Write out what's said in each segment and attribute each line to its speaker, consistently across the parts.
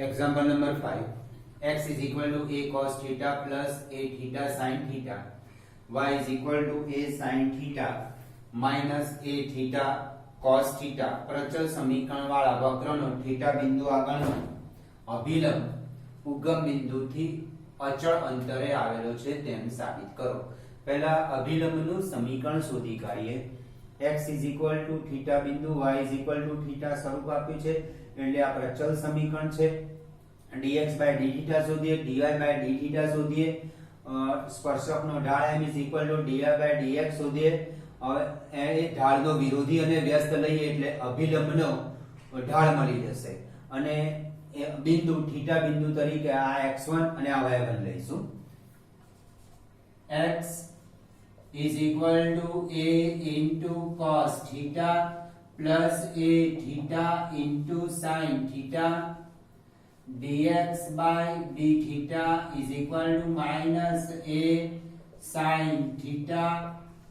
Speaker 1: Example number 5. X is equal to a cos theta plus a theta sin theta. Y is equal to a sin theta minus a theta cos theta. પ્રચલ સમીકરણ વાળા વક્રનો theta બિંદુ આગળનો અભિલંબ ઉગમ બિંદુથી અચળ અંતરે આવેલો છે તેમ સાબિત કરો. પહેલા અભિલંબનું સમીકરણ શોધી કાઢીએ. x is equal to theta બિંદુ, y is equal to theta સ્વરૂપ આપ્યું છે એટલે આ પ્રચલ સમીકરણ છે. dx by dθ શોધીએ, dy by dθ શોધીએ, સ્પર્શકનો ઢાળ m is equal to dy by dx શોધીએ. હવે એ ઢાળનો વિરોધી અને વ્યસ્ત લઈએ એટલે અભિલંબનો ઢાળ મળી જશે અને એ બિંદુ થીટા બિંદુ તરીકે આ x1 અને આ y1 લઈશું. x is equal to a into cos theta plus a theta into sin theta. dx by d theta is equal to minus a sin theta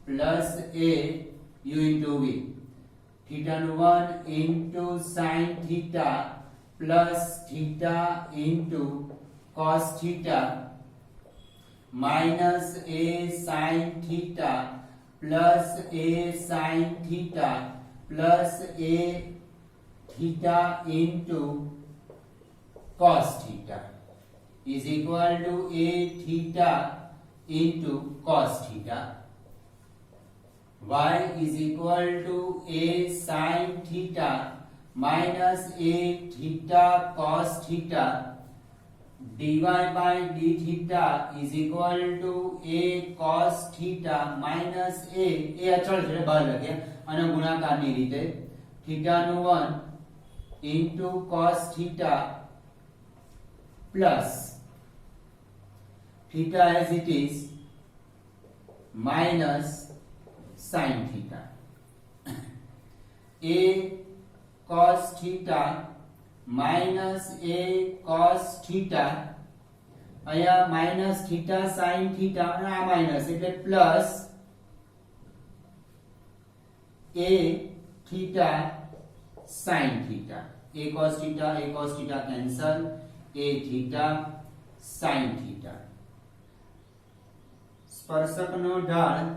Speaker 1: plus a u into v. theta 1 into sin theta plus theta into cos theta minus a sin theta plus a sin theta plus a theta into cos theta is equal to a theta into cos theta. Y is equal to a sin theta minus a theta cos theta. dy by d theta is equal to a cos theta minus a અચળ છે બહાર લખીએ અને ગુણાકારની રીતે theta નું 1 into cos theta plus theta as it is minus sin theta. a cos theta minus a cos theta, અહીંયા minus theta sin theta અને આ minus એટલે plus a theta sin theta. a cos theta cancel, a theta sin theta. સ્પર્શકનો ઢાળ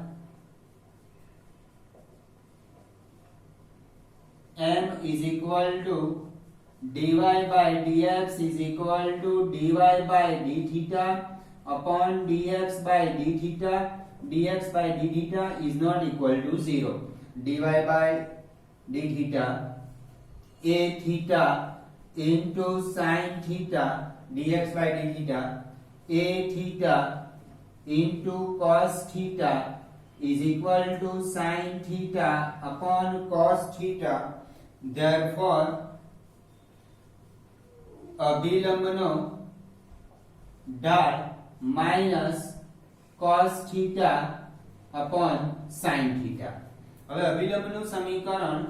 Speaker 1: m is equal to dy by dx is equal to dy by d theta upon dx by d theta. dx by d theta is not equal to 0. dy by d theta a theta into sin theta dx by d theta, a theta into cos theta is equal to sin theta upon cos theta. Therefore અભિલંબનો ઢાળ minus cos theta upon sin theta. હવે અભિલંબનું સમીકરણ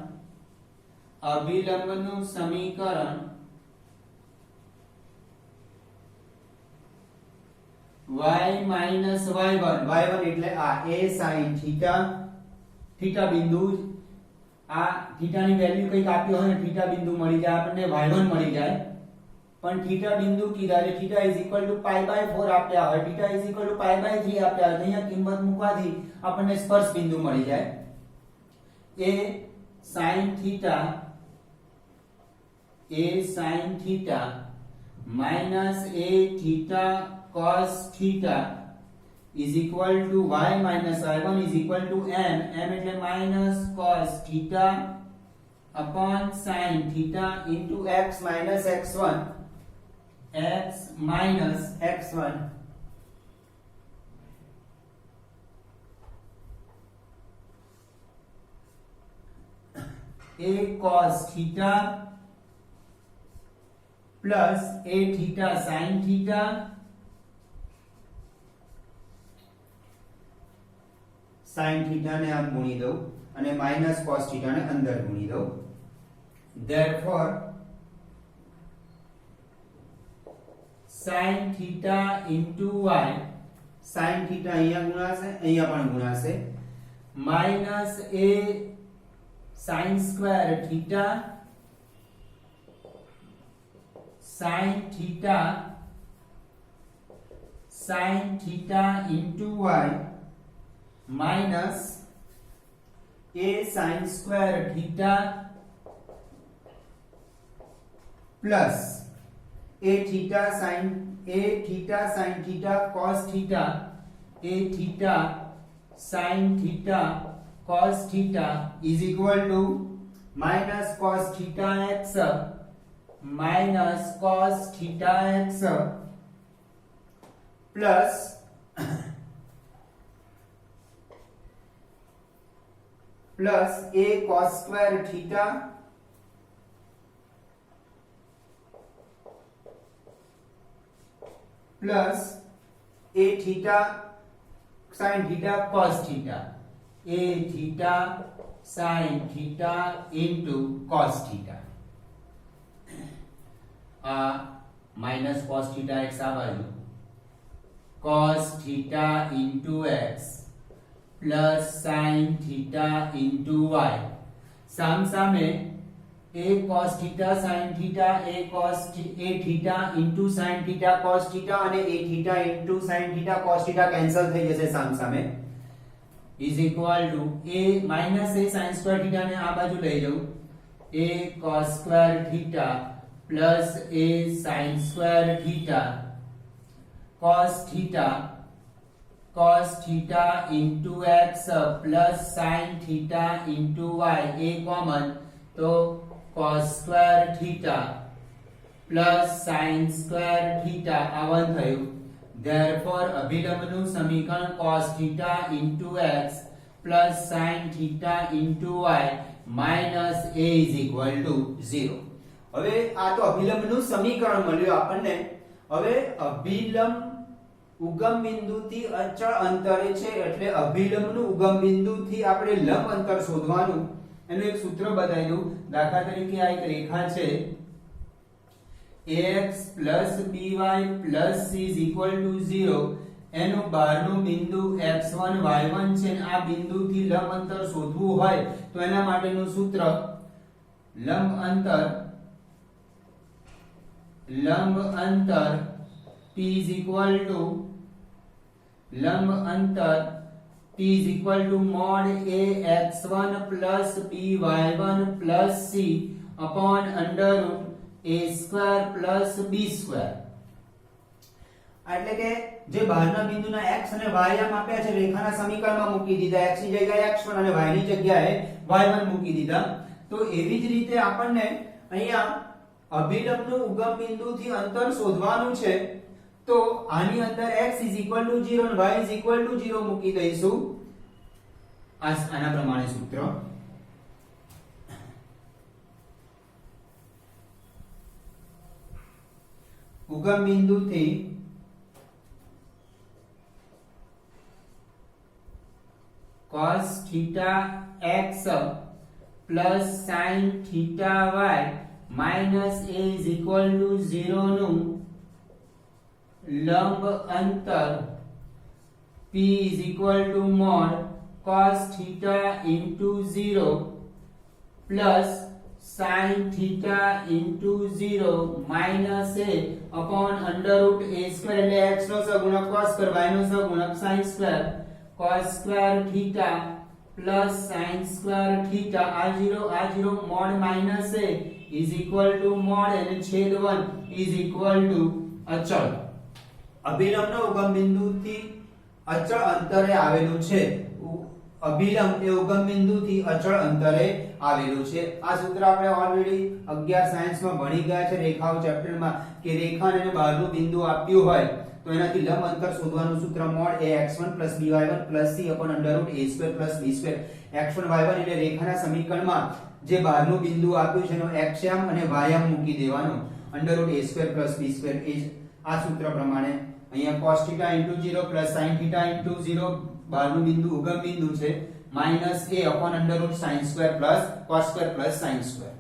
Speaker 1: y minus y1 એટલે આ a sin theta, theta બિંદુ, આ થીટાની value કંઈક આપ્યો હોય ને થીટા બિંદુ મળી જાય આપણને y1 મળી જાય પણ થીટા બિંદુ કીધા એટલે theta is equal to pi by 4 આપ્યા હોય, theta is equal to pi by 3 આપ્યા હોય, અહીંયા કિંમત મૂકવાથી આપણને સ્પર્શ બિંદુ મળી જાય. a sin theta minus a theta cos theta is equal to y minus y1 is equal to m એટલે minus cos theta upon sin theta into x minus x1, x minus x1 a cos theta plus a theta sin theta sin theta ને આમ ગુણી દઉં અને minus cos theta ને અંદર ગુણી દઉં. Therefore sin theta into y, sin theta અહીંયા ગુણાશે અહીંયા પણ ગુણાશે, minus a sin square theta sin theta into y minus a sin square theta plus a theta sin theta cos theta a theta sin theta cos theta is equal to minus cos theta x minus cos theta x plus plus a cos square theta plus a theta sin theta cos theta a theta sin theta into cos theta minus cos theta x આ બાજુ cos theta into x plus sin theta into y સામે a cos theta sin theta a theta into sin theta cos theta અને a theta into sin theta cos theta cancel થઈ જશે સામે is equal to a minus a sin square theta ને આ બાજુ લઈ જાઉં a cos square theta plus a sin square theta cos theta into x plus sin theta into y a common तो cos square theta plus sin square theta આવું થયું therefore અભિલંબનું સમીકરણ cos theta into x plus sin theta into y minus a is equal to 0 હવે આ તો અભિલંબનું સમીકરણ મળ્યું આપણને હવે અભિલંબ ઉગમ બિંદુથી અચળ અંતરે છે એટલે અભિલંબનું ઉગમ બિંદુથી આપણે લંબ અંતર શોધવાનું એનું એક સૂત્ર બતાવી દઉં દાખલા તરીકે આ એક રેખા છે ax by c is equal to 0 એનું બહારનું બિંદુ x1 y1 છે અને આ બિંદુથી લંબ અંતર શોધવું હોય તો એના માટેનું સૂત્ર લંબ અંતર p is equal to P is equal to mod ax1 plus by1 plus c upon under root a square plus b square એટલે કે જે બહારના બિંદુના x અને y આમ આપ્યા છે રેખાના સમીકરણમાં મૂકી દીધા x ની જગ્યાએ x1 અને y ની જગ્યાએ y1 મૂકી દીધા તો એવી જ રીતે આપણને અહીંયા અભિલંબનું ઉગમ બિંદુથી અંતર શોધવાનું છે તો આની અંદર x is equal to 0 અને y is equal to 0 મૂકી દઈશું આના પ્રમાણે સૂત્ર ઉગમ બિંદુથી cos theta x plus sin theta y minus a is equal to 0 નું લંબ અંતર p is equal to mod cos theta into 0 plus sin theta into 0 minus a upon under root a square એટલે x નો સહગુણક cos square y નો સહગુણક sin square cos square theta plus sin square theta આ 0 mod minus a is equal to mod અને છેદ 1 is equal to અચળ અભિલંબનો ઉગમ બિંદુથી અચળ અંતરે આવેલું છે અભિલંબ એ ઉગમ બિંદુથી અચળ અંતરે આવેલું છે આ સૂત્ર આપણે ઓલરેડી 11 સાયન્સમાં ભણી ગયા છે રેખાઓ ચેપ્ટરમાં કે રેખાને બહારનું બિંદુ આપ્યું હોય તો એનાથી લંબ અંતર શોધવાનું સૂત્ર mod ax1 by1 c upon under root a square plus b square x1 y1 એટલે રેખાના સમીકરણમાં જે બહારનું બિંદુ આપ્યું છે એનો x યામ અને y યામ મૂકી દેવાનો under root a square plus b square એ આ સૂત્ર પ્રમાણે અહીંયા cos theta into 0 plus sin theta into 0 બહારનું બિંદુ ઉગમ બિંદુ છે minus a upon under root sin square plus cos square plus sin square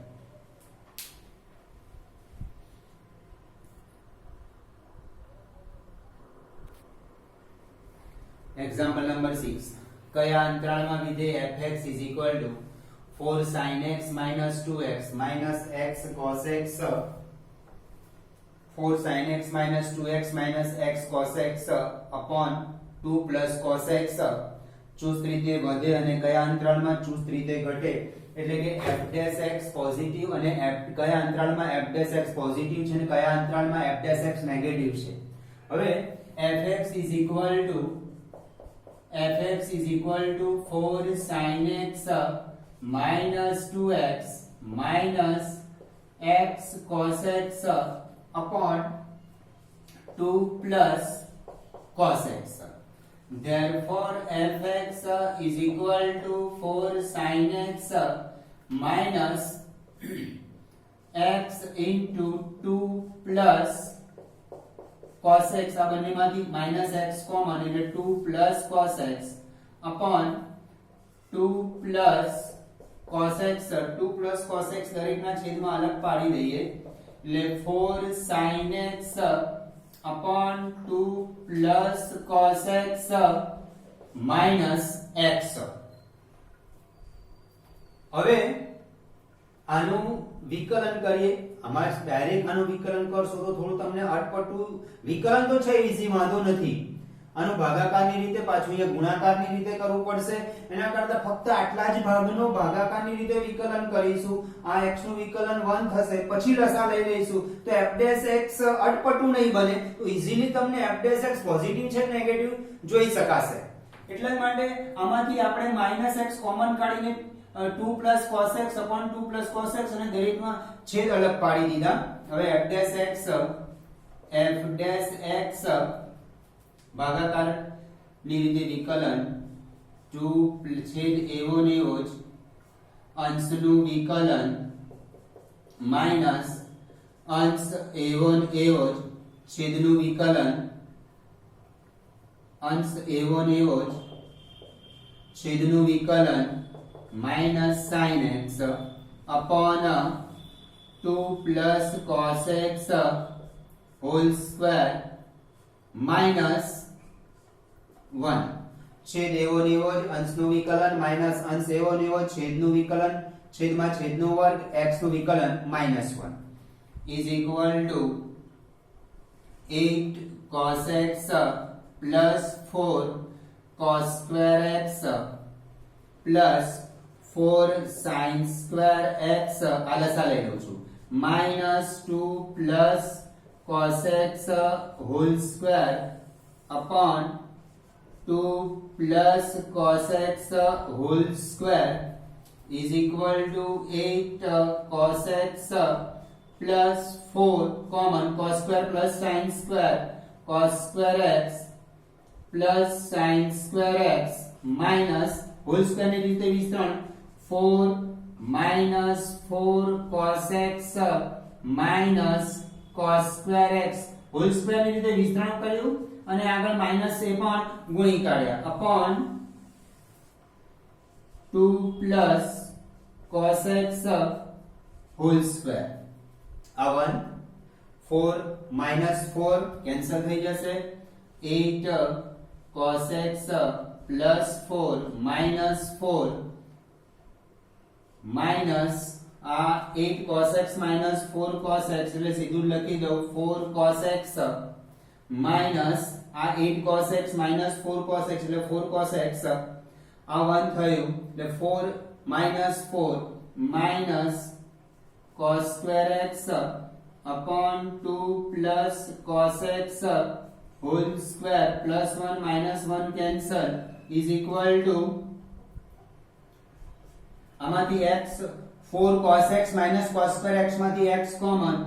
Speaker 1: example number 6 કયા અંતરાળમાં વિધેય fx is equal to 4 sin x minus 2x minus x cos x 4 sin x minus 2x minus x cos x upon 2 plus cos x ચુસ્ત રીતે વધે અને કયા અંતરાલમાં ચુસ્ત રીતે ઘટે એટલે કે f dash x પોઝિટિવ અને કયા અંતરાલમાં f dash x પોઝિટિવ છે અને કયા અંતરાલમાં f dash x નેગેટિવ છે. હવે fx is equal to 4 sin x minus 2x minus x cos x upon 2 plus cos x. Therefore fx is equal to 4 sin x minus x into 2 plus cos x આ બંનેમાંથી minus x common એટલે 2 plus cos x upon 2 plus cos x 2 plus cos x દરેકના છેદમાં અલગ પાડી દઈએ એટલે 4 sin x upon 2 plus cos x minus x. હવે આનું વિકલન કરીએ. આમાં ડાયરેક્ટ આનું વિકલન કરશો તો થોડું તમને અટપટું વિકલન તો છે ઈઝી વાંધો નથી. આનું ભાગાકારની રીતે પાછું અહીંયા ગુણાકારની રીતે કરવું પડશે. એના કરતા ફક્ત આટલા જ ભાગનો ભાગાકારની રીતે વિકલન કરીશું. આ x નું વિકલન 1 થશે પછી લસા લઈ લઈશું તો f dash x અટપટું નહીં બને તો ઈઝીલી તમને f dash x પોઝિટિવ છે નેગેટિવ જોઈ શકાશે. એટલા માટે આમાંથી આપણે -x કોમન કાઢીને 2 plus cos x upon 2 plus cos x અને દરેકમાં છેદ અલગ પાડી દીધા. હવે f dash x ભાગાકાર ની રીતે વિકલન 2 છેદ એવો ને એવો જ અંશનું વિકલન માઈનસ અંશ એવો ને એવો જ છેદનું વિકલન અંશ એવો ને એવો જ છેદનું વિકલન minus sin x upon 2 plus cos x whole square minus 1. છેદ એવો ને એવો જ અંશનું વિકલન માઈનસ અંશ એવો ને એવો છેદનું વિકલન છેદમાં છેદનો વર્ગ x નું વિકલન -1 is equal to 8 cos x plus 4 cos square x plus 4 sin square x આ લસા લઈ લઉં છું -2 plus cos x whole square upon 2 plus cos x whole square is equal to 8 cos x plus 4 common cos square plus sin square cos square x plus sin square x minus whole square ની રીતે વિસ્તરણ 4 minus 4 cos x minus cos square x whole square ની રીતે વિસ્તરણ કર્યું અને આગળ minus એ પણ ગુણી કાઢ્યા upon 2 plus cos x whole square. આ 1 4 minus 4 કેન્સલ થઈ જશે 8 cos x plus 4 minus 4 minus 8 cos x minus 4 cos x એટલે સીધું લખી દઉં 4 cos x minus 8 cos x minus 4 cos x એટલે 4 cos x 1 થયું એટલે 4 minus 4 minus cos square x upon 2 plus cos x whole square plus 1 minus 1 cancel is equal to આમાંથી x 4 cos x minus cos square x માંથી x common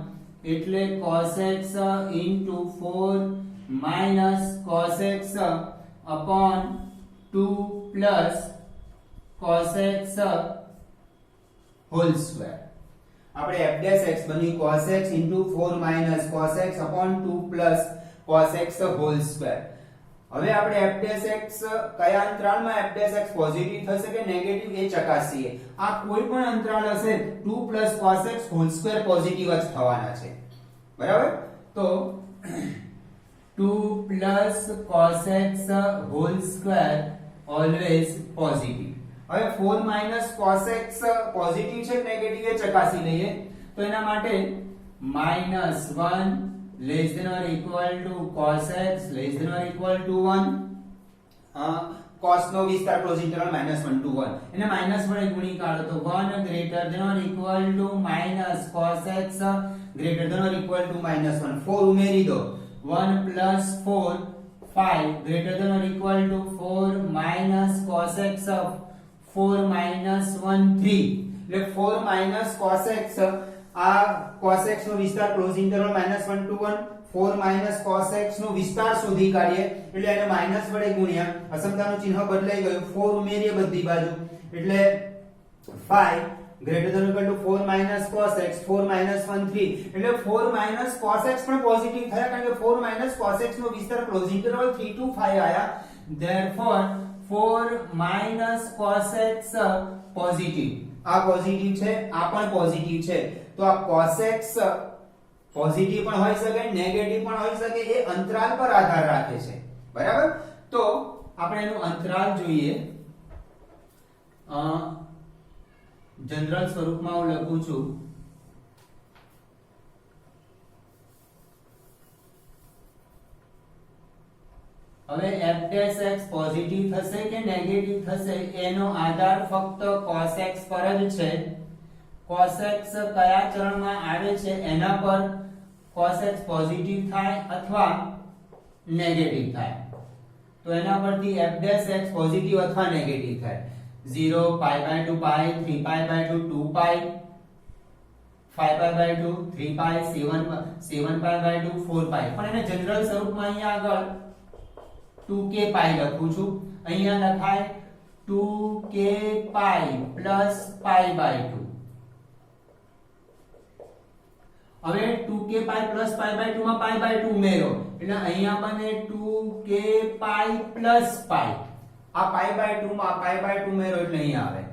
Speaker 1: એટલે cos x into 4 minus cos x upon 2 plus cos x whole square. આપણે f dash x બની cos x into 4 minus cos x upon 2 plus cos x whole square. હવે આપણે f dash x કયા અંતરાલમાં f dash x positive થશે કે negative એ ચકાસીએ. આ કોઈ પણ અંતરાલ હશે 2 plus cos x whole square positive જ થવાના છે. બરાબર? તો 2 plus cos x whole square always positive. હવે 4 minus cos x પોઝિટિવ છે કે નેગેટિવ એ ચકાસી લઈએ. તો એના માટે -1 less than or equal to cos x less than or equal to 1 cos નો વિસ્તાર ક્લોઝ ઇન્ટરવલ -1 to 1 એને માઈનસ વડે ગુણી કાઢો તો 1 greater than or equal to minus cos x greater than or equal to -1 4 ઉમેરી દો 1 plus 4 5 greater than or equal to 4 minus cos x 4 minus 1 3 એટલે 4 minus cos x આ cos x નો વિસ્તાર close interval -1 to 1 4 minus cos x નો વિસ્તાર શોધી કાઢીએ એટલે એને માઈનસ વડે ગુણ્યા અસમતાનું ચિહ્ન બદલાઈ ગયું 4 ઉમેરીએ બધી બાજુ એટલે 5 greater than or equal to 4 minus cos x 4 minus 1 3 એટલે 4 minus cos x પણ પોઝિટિવ થયા કારણ કે 4 minus cos x નો વિસ્તાર ક્લોઝ ઇન્ટરવલ 3 to 5 આયા therefore 4 minus cos x positive આ પોઝિટિવ છે આ પણ પોઝિટિવ છે તો આ cos x પોઝિટિવ પણ હોઈ શકે નેગેટિવ પણ હોઈ શકે એ અંતરાલ પર આધાર રાખે છે બરાબર તો આપણે એનું અંતરાલ જોઈએ जनरल स्वरूपમાં હું લખું છું હવે f'(x) પોઝિટિવ થશે કે નેગેટિવ થશે એનો આધાર ફક્ત cos x પર જ છે cos x કયા ચરણમાં આવે છે એના પર cos x પોઝિટિવ થાય અથવા નેગેટિવ થાય તો એના પરથી f'(x) પોઝિટિવ અથવા નેગેટિવ થાય 0 pi by 2 pi 3 pi by 2 2 pi 5 pi by 2 3 pi 7 pi by 2 4 pi પણ એને જનરલ સ્વરૂપમાં અહીંયા આગળ 2k pi લખું છું અહીંયા લખાય 2k pi plus pi by 2 હવે 2k pi plus pi by 2 માં pi by 2 ઉમેરો એટલે અહીંયા બને 2k pi plus pi આ pi by 2 માં pi by 2 ઉમેરો એટલે અહીંયા આવે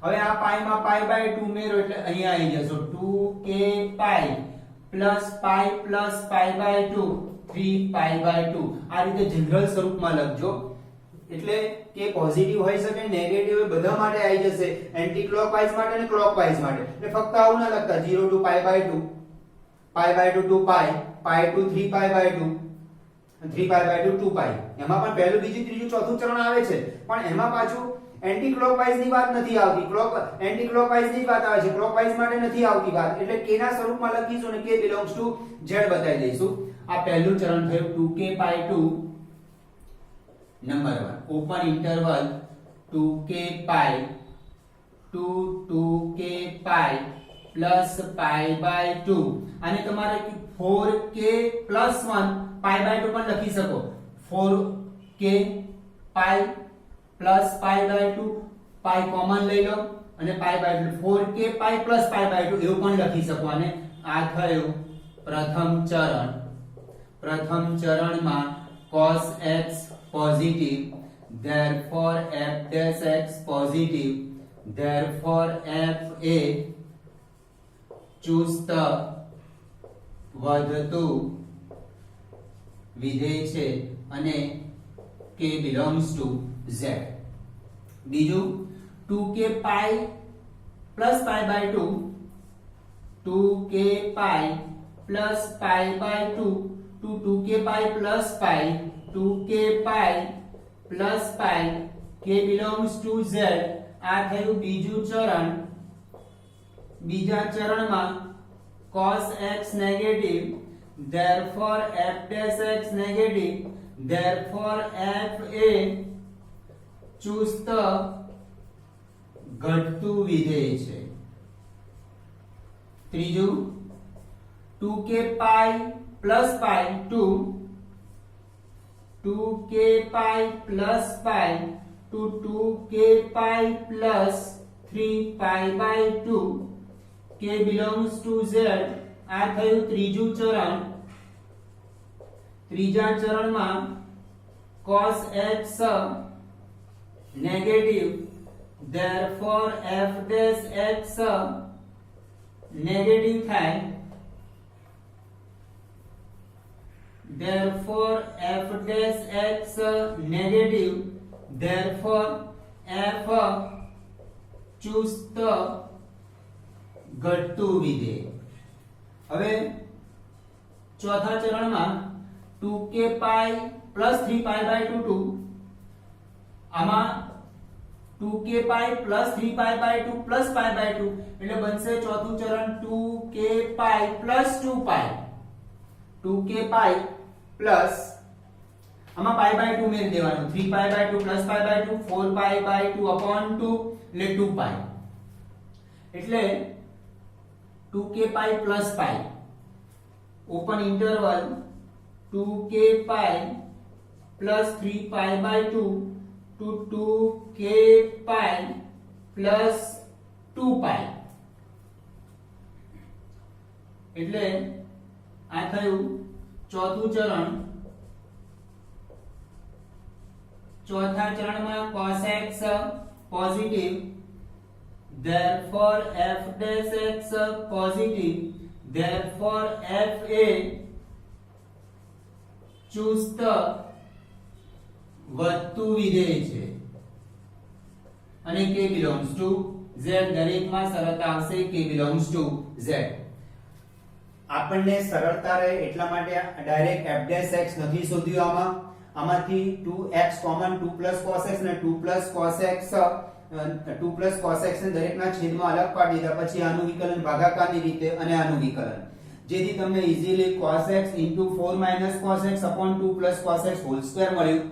Speaker 1: હવે આ pi માં pi by 2 ઉમેરો એટલે અહીંયા આવી જશે 2k pi plus pi plus pi by 2 3 pi by 2 આ રીતે જનરલ સ્વરૂપમાં લખજો એટલે કે પોઝિટિવ હોઈ શકે નેગેટિવ બધા માટે આવી જશે એન્ટી ક્લોકવાઇઝ માટે અને ક્લોકવાઇઝ માટે એટલે ફક્ત આવું ના લખતા 0 to pi by 2 pi by 2 2 pi pi to 3 pi by 2 3 pi by 2 2 pi એમાં પણ પહેલું બીજું ત્રીજું ચોથું ચરણ આવે છે પણ એમાં પાછું એન્ટી ક્લોકવાઇઝ ની વાત નથી આવતી એન્ટી ક્લોકવાઇઝ ની વાત આવે છે ક્લોકવાઇઝ માટે નથી આવતી વાત એટલે k ના સ્વરૂપમાં લખીશું અને k belongs to z બતાવી દઈશું આ પહેલું ચરણ થયું 2k pi to number 1 open interval 2k pi to 2k pi plus pi by 2 અને તમારે 4k plus 1 pi by 2 પણ લખી શકો 4k pi plus pi by 2 pi common લઈ લો અને pi by 2 4k pi plus pi by 2 એવું પણ લખી શકો અને આ થયું પ્રથમ ચરણમાં cos x positive therefore f'(x) positive therefore fa ચુસ્ત વધતું વિધેય છે અને k belongs to z બીજું 2k pi plus pi by 2 2k pi plus pi by 2 to 2k pi plus pi 2k pi plus pi k belongs to z આ થયું બીજું ચરણ બીજા ચરણમાં cos x negative therefore f'(x) negative therefore fa ચુસ્ત ઘટતું વિધેય છે ત્રીજું 2k pi plus pi 2 2k pi plus pi to 2k pi plus 3 pi by 2 k belongs to z આ થયું ત્રીજું ચરણ ત્રીજા ચરણમાં cos x negative therefore f'(x) negative થાય therefore f'(x) negative therefore f ચુસ્ત ઘટતું વિધેય હવે ચોથા ચરણમાં 2k pi plus 3 pi by 2 2 આમાં 2k pi plus 3 pi by 2 plus pi by 2 એટલે બનશે ચોથું ચરણ 2k પાઈ પ્લસ 2 પાઈ 2k પાઈ પ્લસ આમાં પાઈ બાય 2 મેળ દેવાનું 3 pi by 2 plus pi by 2 4 pi by 2 upon 2 એટલે 2 પાઈ એટલે 2k pi plus pi open interval 2k pi plus 3 pi by 2 to 2k pi plus 2 pi એટલે આ થયું ચોથું ચરણ ચોથા ચરણમાં cos x positive therefore f dash x positive therefore f a ચુસ્ત વધતું વિધેય છે અને k belongs to z દરેકમાં શરત આવશે k belongs to z આપણને સરળતા રહે એટલા માટે ડાયરેક્ટ f dash x નથી શોધ્યું આમાંથી 2x કોમન 2 cos x ને 2 cos x 2 cos x ને દરેકના છેદમાં અલગ પાડી દીધા પછી આનું વિકલન ભાગાકારની રીતે અને આનું વિકલન જેથી તમને easily cos x 4 cos x 2 cos x whole square મળ્યું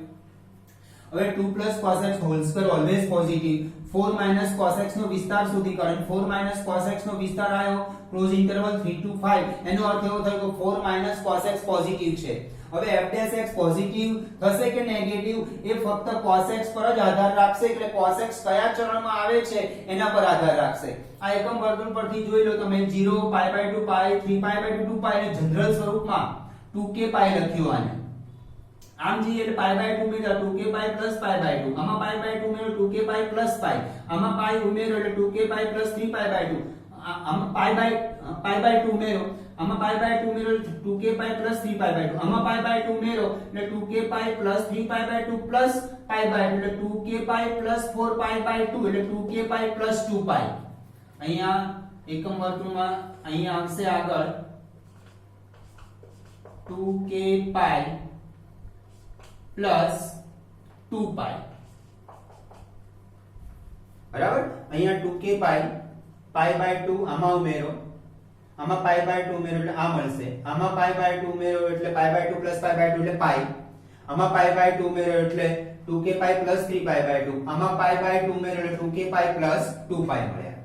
Speaker 1: હવે 2 cos x whole square always positive 4 cos x નો વિસ્તાર સુધી કારણ 4 cos x નો વિસ્તાર આવ્યો ક્લોઝ ઇન્ટરવલ 3 to 5 એનો અર્થ એવો થયો કે 4 cos x પોઝિટિવ છે હવે f dash x પોઝિટિવ થશે કે નેગેટિવ એ ફક્ત cos x પર જ આધાર રાખશે એટલે cos x કયા ચરણમાં આવે છે એના પર આધાર રાખશે આ એકમ વર્તુળ પરથી જોઈ લો તમે 0 પાઈ બાય 2 પાઈ 3 પાઈ બાય 2 2 પાઈ ને જનરલ સ્વરૂપમાં 2k પાઈ લખ્યું આને આમ જઈએ એટલે પાઈ બાય 2 મેળવ્યો 2k pi plus pi by 2 આમાં પાઈ બાય 2 મેળવ્યો 2k પાઈ પ્લસ પાઈ આમાં પાઈ ઉમેર્યો એટલે 2k pi plus 3 pi by 2 આમાં પાઈ બાય 2 ઉમેર્યો આમાં પાઈ બાય 2 ઉમેર્યો 2k pi plus 3 pi by 2 આમાં પાઈ બાય 2 ઉમેર્યો એટલે 2k pi plus 3 pi by 2 plus pi by 2 એટલે 2k pi plus 4 pi by 2 એટલે 2k પાઈ પ્લસ 2 પાઈ અહીંયા એકમ વર્તુળમાં અહીંયા આવશે આગળ 2k પાઈ પ્લસ 2 પાઈ બરાબર અહીંયા 2k પાઈ પાઈ બાય 2 આમાં ઉમેરો આમાં પાઈ બાય 2 ઉમેરો એટલે આ મળશે આમાં પાઈ બાય 2 ઉમેરો એટલે pi by 2 plus pi by 2 એટલે પાઈ આમાં પાઈ બાય 2 ઉમેરો એટલે 2k pi plus 3 pi by 2 આમાં પાઈ બાય 2 ઉમેરો એટલે 2k પાઈ પ્લસ 2 પાઈ મળ્યા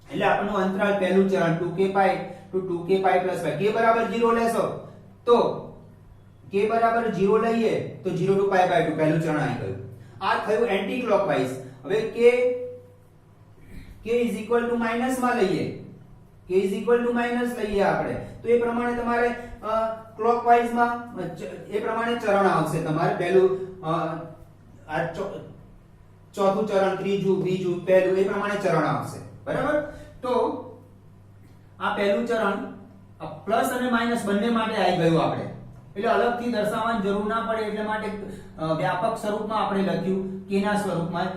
Speaker 1: એટલે આપણું અંતરાલ પહેલું ચરણ 2k pi to 2k pi plus pi k બરાબર 0 લેશો તો k બરાબર 0 લઈએ તો 0 to પાઈ બાય 2 પહેલું ચરણ આવી ગયું આ થયું એન્ટી ક્લોકવાઇઝ હવે k is equal to minus માં લઈએ k is equal to minus લઈએ આપણે તો એ પ્રમાણે તમારે ક્લોકવાઇઝ માં એ પ્રમાણે ચરણ આવશે તમારે પહેલું આ ચોથું ચરણ ત્રીજું બીજું પહેલું એ પ્રમાણે ચરણ આવશે બરાબર તો આ પહેલું ચરણ પ્લસ અને માઈનસ બંને માટે આવી ગયું આપણે એટલે અલગથી દર્શાવવાની જરૂર ના પડે એટલે માટે વ્યાપક સ્વરૂપમાં આપણે લખ્યું k ના સ્વરૂપમાં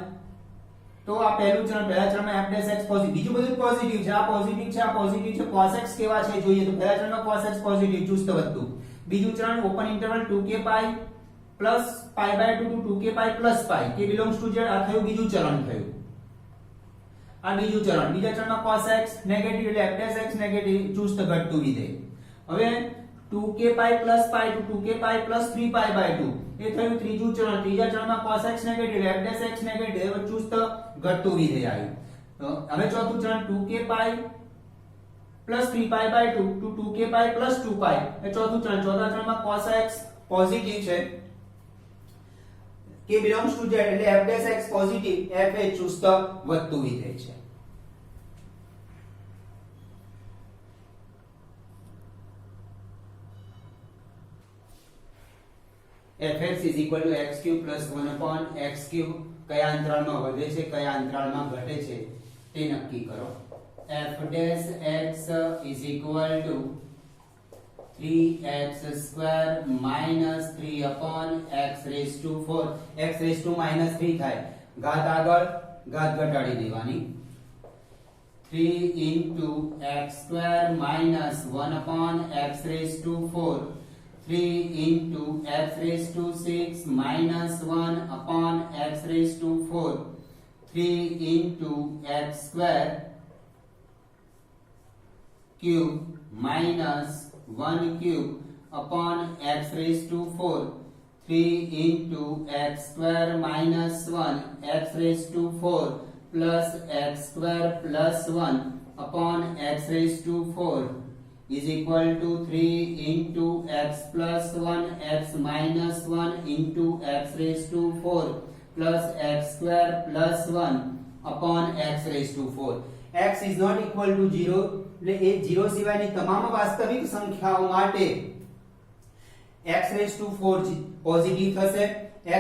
Speaker 1: તો આ પહેલું ચરણ પહેલા ચરણમાં f dash x પોઝિટિવ બીજું બધું પોઝિટિવ છે આ પોઝિટિવ છે આ પોઝિટિવ છે cos x કેવા છે જોઈએ તો પહેલા ચરણમાં cos x પોઝિટિવ ચુસ્ત વધતું બીજું ચરણ open interval 2k pi plus pi by 2 to 2k pi plus pi k belongs to z આ થયું બીજું ચરણ થયું આ બીજું ચરણ બીજા ચરણમાં cos x નેગેટિવ એટલે f dash x નેગેટિવ ચુસ્ત ઘટતું વિધેય હવે 2k pi plus pi to 2k pi plus 3 pi by 2 એ થયું ત્રીજું ચરણ ત્રીજા ચરણમાં cos x negative f dash x negative ચુસ્ત ઘટતું વિધેય આવ્યું હવે ચોથું ચરણ 2k pi plus 3 pi by 2 to 2k pi plus 2 pi એ ચોથું ચરણ ચોથા ચરણમાં cos x પોઝિટિવ છે k belongs to z એટલે f dash x positive f એ ચુસ્ત વધતું વિધેય છે fx is equal to x cube plus 1 upon x cube કયા અંતરાલમાં વધે છે કયા અંતરાલમાં ઘટે છે તે નક્કી કરો f dash x is equal to 3x square minus 3 upon x raised to 4 x raised to minus 3 થાય ઘાત આગળ ઘાત ઘટાડી દેવાની 3 into x square minus 1 upon x raised to 4, 3 into x raised to 6 minus 1 upon x raised to 4, 3 into x square cube minus 1 cube upon x raised to 4, 3 into x square minus 1 x raised to 4 plus x square plus 1 upon x raised to 4 is equal to 3 into x plus 1 x minus 1 into x raised to 4 plus x square plus 1 upon x raised to 4. x is not equal to 0 એટલે એ 0 સિવાયની તમામ વાસ્તવિક સંખ્યાઓ માટે x raised to 4 positive થશે,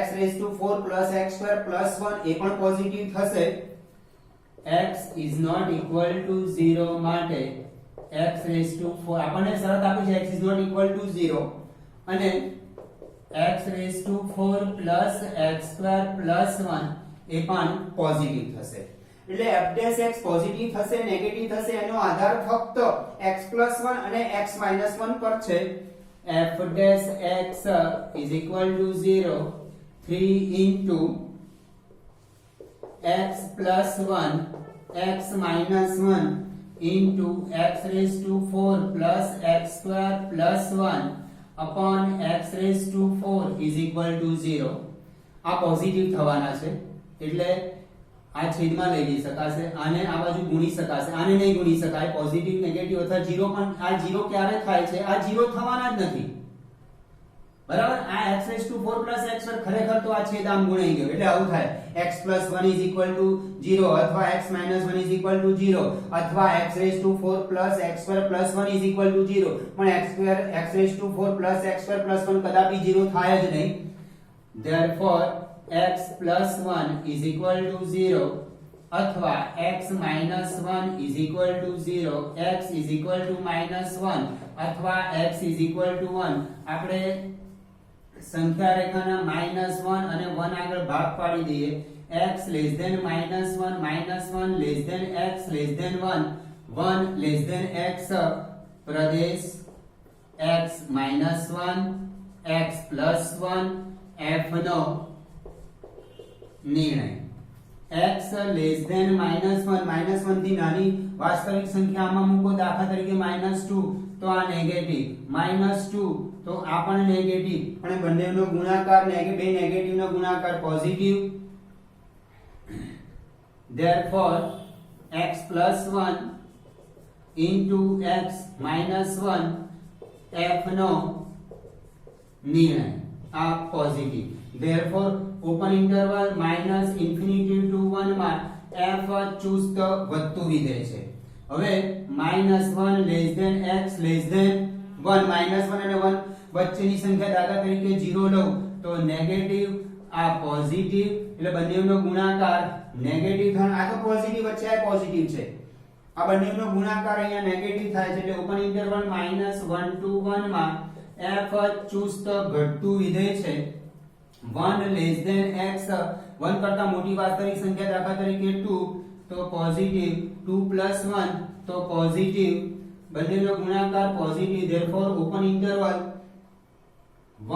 Speaker 1: x raised to 4 plus x square plus 1 એ પણ positive થશે. x is not equal to 0 માટે x raised to 4 આપણને શરત આપી છે x is not equal to 0 અને x raised to 4 plus x square plus 1 એ પણ પોઝિટિવ થશે. એટલે f dash x પોઝિટિવ થશે નેગેટિવ થશે એનો આધાર ફક્ત x plus 1 અને x minus 1 પર છે. f dash x is equal to 0 3 into x plus 1 x minus 1 into x raised to 4 plus x square plus 1 upon x raised to 4 is equal to 0. આ positive થવાના છે એટલે આ છેદમાં લઈ જઈ શકાશે, આને આ બાજુ ગુણી શકાશે, આને નહીં ગુણી શકાય. પોઝિટિવ નેગેટિવ અથવા 0 પણ આ 0 ક્યારે થાય છે? આ 0 થવાના જ નથી, બરાબર. આ x raised to 4 plus x square ખરેખર તો આ છેદ આમ ગુણાઈ ગયો એટલે આવું થાય. x plus 1 is equal to 0 અથવા x minus 1 is equal to 0 અથવા x raised to 4 plus x square plus 1 is equal to 0 પણ x raised to 4 plus x square plus 1 કદાપી 0 થાય જ નહીં. therefore x plus 1 is equal to 0 અથવા x minus 1 is equal to 0, x is equal to minus 1 અથવા x is equal to 1. આપણે સંખ્યા રેખાના -1 અને 1 આગળ ભાગ પાડી દઈએ. x less than -1 -1 less than x less than 1 1 less than x પ્રદેશ x -1 x plus 1 f નો નિર્ણય. x less than -1 થી નાની વાસ્તવિક સંખ્યામાં મૂકો, દાખલા તરીકે -2 તો આ નેગેટિવ, -2 તો આ પણ નેગેટિવ અને બંનેનો ગુણાકાર બે નેગેટિવનો ગુણાકાર positive. therefore x plus 1 into x minus 1 f નો નિર્ણય આ positive. therefore open interval -∞ to 1 માં f ચુસ્ત વધતું વિધેય છે. હવે -1 less than x less than 1 -1 અને 1 વચ્ચેની સંખ્યા દાખલા તરીકે 0 લઉં તો નેગેટિવ આ પોઝિટિવ એટલે બંનેનો ગુણાકાર નેગેટિવ થાય. આ તો પોઝિટિવ વચ્ચે આ પોઝિટિવ છે, આ બંનેનો ગુણાકાર અહીંયા નેગેટિવ થાય છે એટલે ઓપન ઇન્ટરવલ -1 to 1 માં f ચુસ્ત ઘટતું વિધેય છે. 1 less than x 1 કરતા મોટી વાસ્તવિક સંખ્યા દાખલા તરીકે 2 તો પોઝિટિવ, 2 plus 1 તો પોઝિટિવ, બંનેનો ગુણાકાર positive. therefore open interval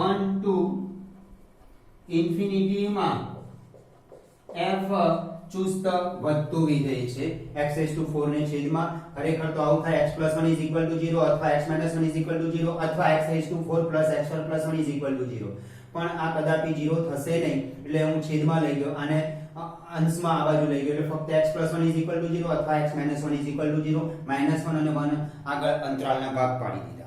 Speaker 1: 1 to infinity માં f ચુસ્ત વધતું વિધેય છે. x raised to 4 ને છેદમાં ખરેખર તો આવું થાય. x plus 1 is equal to 0 અથવા x minus 1 is equal to 0 અથવા x raised to 4 plus x square plus 1 is equal to 0 પણ આ કદાપી 0 થશે નહીં એટલે હું છેદમાં લઈ ગયો અને અંશમાં આ બાજુ લઈ ગયો એટલે ફક્ત x plus 1 is equal to 0 અથવા x minus 1 is equal to 0 -1 અને 1 આગળ અંતરાલના ભાગ પાડી દીધા.